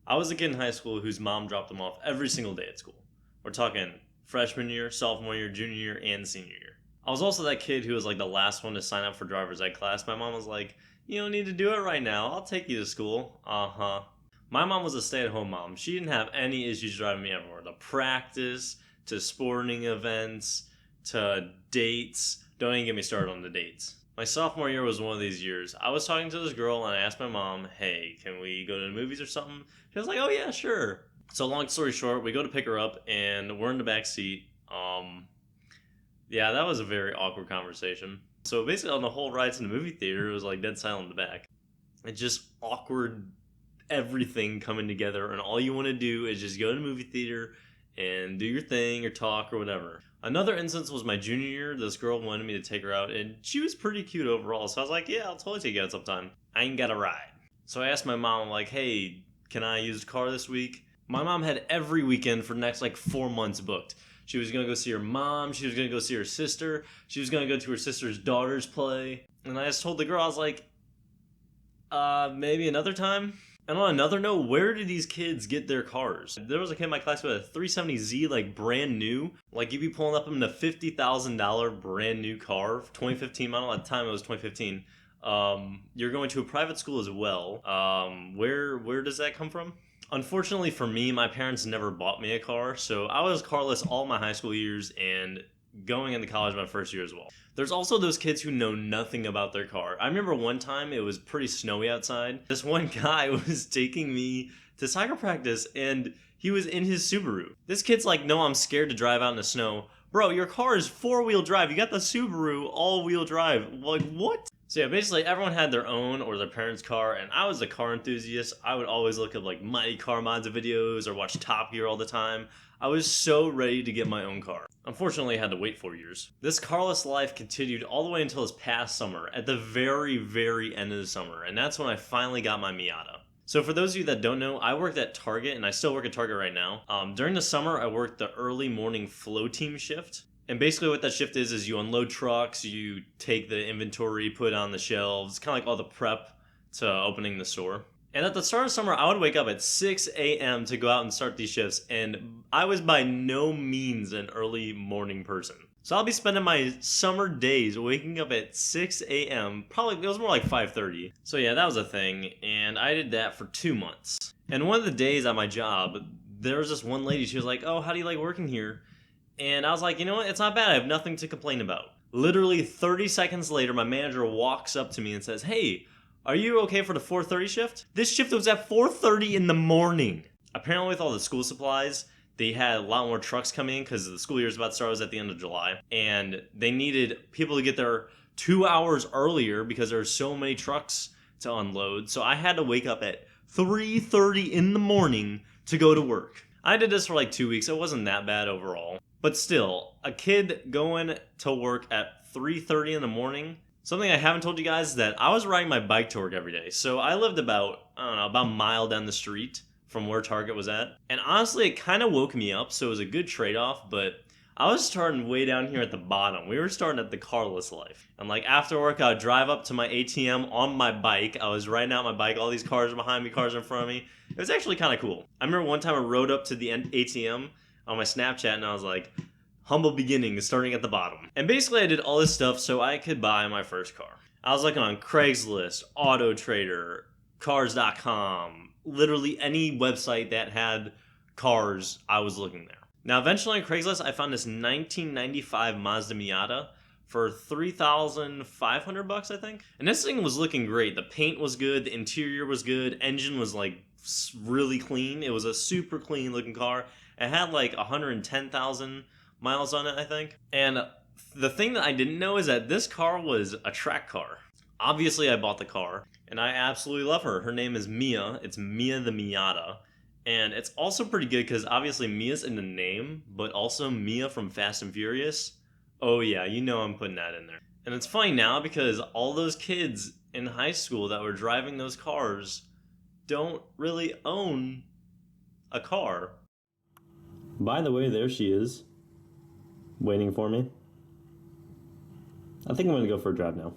I was a kid in high school whose mom dropped them off every single day at school. We're talking freshman year, sophomore year, junior year, and senior year. I was also that kid who was like the last one to sign up for driver's ed class. My mom was like, "You don't need to do it right now. I'll take you to school." Uh-huh. My mom was a stay-at-home mom. She didn't have any issues driving me everywhere. To practice, to sporting events, to dates. Don't even get me started on the dates. My sophomore year was one of these years. I was talking to this girl and I asked my mom, "Hey, can we go to the movies or something?" She was like, "Oh yeah, sure." So long story short, we go to pick her up and we're in the back seat. Yeah, that was a very awkward conversation. So basically on the whole ride to the movie theater, it was like dead silent in the back. It's just awkward everything coming together, and all you want to do is just go to the movie theater and do your thing or talk or whatever. Another instance was my junior year. This girl wanted me to take her out, and she was pretty cute overall. So I was like, "Yeah, I'll totally take you out sometime. I ain't got a ride." So I asked my mom, I'm like, "Hey, can I use the car this week?" My mom had every weekend for the next like 4 months booked. She was gonna go see her mom. She was gonna go see her sister. She was gonna go to her sister's daughter's play. And I just told the girl, I was like, maybe another time. And on another note, where did these kids get their cars? There was a kid in my class with a 370Z, like brand new. Like you'd be pulling up in a $50,000 brand new car, 2015 model. At the time it was 2015. You're going to a private school as well. Where does that come from? Unfortunately for me, my parents never bought me a car, so I was carless all my high school years and going into college my first year as well. There's also those kids who know nothing about their car. I remember one time it was pretty snowy outside. This one guy was taking me to soccer practice and he was in his Subaru. This kid's like, "No, I'm scared to drive out in the snow." Bro, your car is 4-wheel drive. You got the Subaru all-wheel drive. Like, what? So yeah, basically everyone had their own or their parents' car, and I was a car enthusiast. I would always look up like Mighty Car Mods videos or watch Top Gear all the time. I was so ready to get my own car. Unfortunately, I had to wait 4 years. This Carless Life continued all the way until this past summer, at the very, very end of the summer, and that's when I finally got my Miata. So for those of you that don't know, I worked at Target, and I still work at Target right now. During the summer, I worked the early morning flow team shift. And basically what that shift is you unload trucks, you take the inventory, put it on the shelves, kind of like all the prep to opening the store. And at the start of summer, I would wake up at 6 a.m. to go out and start these shifts, and I was by no means an early morning person. So I'll be spending my summer days waking up at 6 a.m. Probably, it was more like 5:30. So yeah, that was a thing, and I did that for 2 months. And one of the days at my job, there was this one lady, she was like, "Oh, how do you like working here?" And I was like, "You know what? It's not bad. I have nothing to complain about." Literally 30 seconds later, my manager walks up to me and says, "Hey, are you okay for the 4:30 shift?" This shift was at 4:30 in the morning. Apparently with all the school supplies, they had a lot more trucks coming in because the school year is about to start. It was at the end of July. And they needed people to get there 2 hours earlier because there were so many trucks to unload. So I had to wake up at 3:30 in the morning to go to work. I did this for like 2 weeks. It wasn't that bad overall. But still, a kid going to work at 3:30 in the morning. Something I haven't told you guys is that I was riding my bike to work every day. So I lived about a mile down the street from where Target was at. And honestly, it kind of woke me up, so it was a good trade-off, but I was starting way down here at the bottom. We were starting at the Carless Life. And like after work, I would drive up to my ATM on my bike. I was riding out my bike. All these cars are behind me, cars in front of me. It was actually kind of cool. I remember one time I rode up to the ATM on my Snapchat and I was like, "Humble beginnings, starting at the bottom." And basically I did all this stuff so I could buy my first car. I was looking on Craigslist, Auto Trader, Cars.com, literally any website that had cars, I was looking there. Now eventually on Craigslist I found this 1995 Mazda Miata for $3,500 I think. And this thing was looking great. The paint was good, the interior was good, engine was like really clean. It was a super clean looking car. It had like 110,000 miles on it, I think. And the thing that I didn't know is that this car was a track car. Obviously, I bought the car, and I absolutely love her. Her name is Mia. It's Mia the Miata. And it's also pretty good because obviously Mia's in the name, but also Mia from Fast and Furious. Oh yeah, you know I'm putting that in there. And it's funny now because all those kids in high school that were driving those cars don't really own a car. By the way, there she is, waiting for me. I think I'm going to go for a drive now.